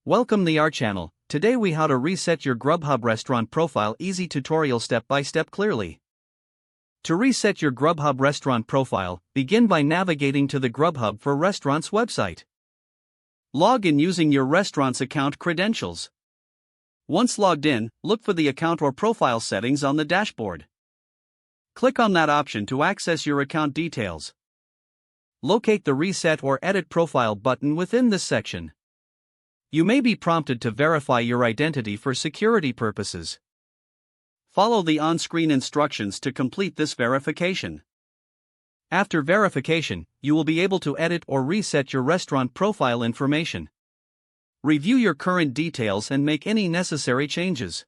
Welcome to our channel. Today we how to reset your Grubhub restaurant profile. Easy tutorial step by step clearly. To reset your Grubhub restaurant profile, begin by navigating to the Grubhub for Restaurants website. Log in using your restaurant's account credentials. Once logged in, look for the account or profile settings on the dashboard. Click on that option to access your account details. Locate the Reset or Edit Profile button within this section. You may be prompted to verify your identity for security purposes. Follow the on-screen instructions to complete this verification. After verification, you will be able to edit or reset your restaurant profile information. Review your current details and make any necessary changes.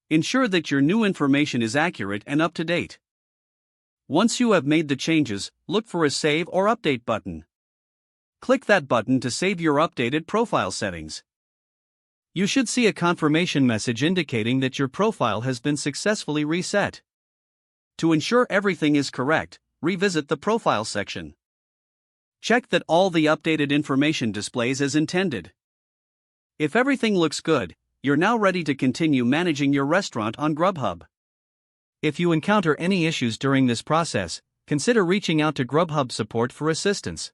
Ensure that your new information is accurate and up to date. Once you have made the changes, look for a Save or Update button. Click that button to save your updated profile settings. You should see a confirmation message indicating that your profile has been successfully reset. To ensure everything is correct, revisit the Profile section. Check that all the updated information displays as intended. If everything looks good, you're now ready to continue managing your restaurant on Grubhub. If you encounter any issues during this process, consider reaching out to Grubhub support for assistance.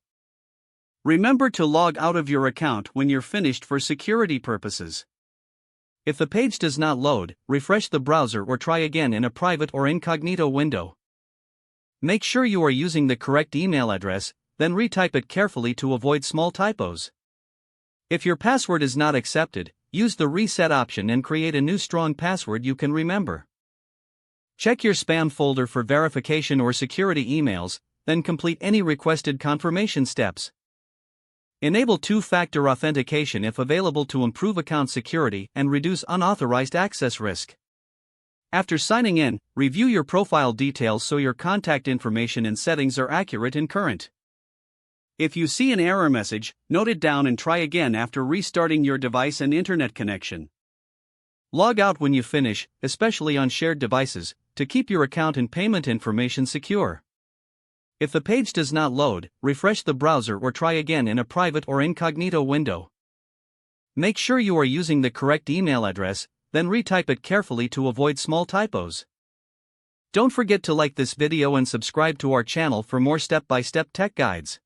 Remember to log out of your account when you're finished for security purposes. If the page does not load, refresh the browser or try again in a private or incognito window. Make sure you are using the correct email address, then retype it carefully to avoid small typos. If your password is not accepted, use the reset option and create a new strong password you can remember. Check your spam folder for verification or security emails, then complete any requested confirmation steps. Enable two-factor authentication if available to improve account security and reduce unauthorized access risk. After signing in, review your profile details so your contact information and settings are accurate and current. If you see an error message, note it down and try again after restarting your device and internet connection. Log out when you finish, especially on shared devices, to keep your account and payment information secure. If the page does not load, refresh the browser or try again in a private or incognito window. Make sure you are using the correct email address, then retype it carefully to avoid small typos. Don't forget to like this video and subscribe to our channel for more step-by-step tech guides.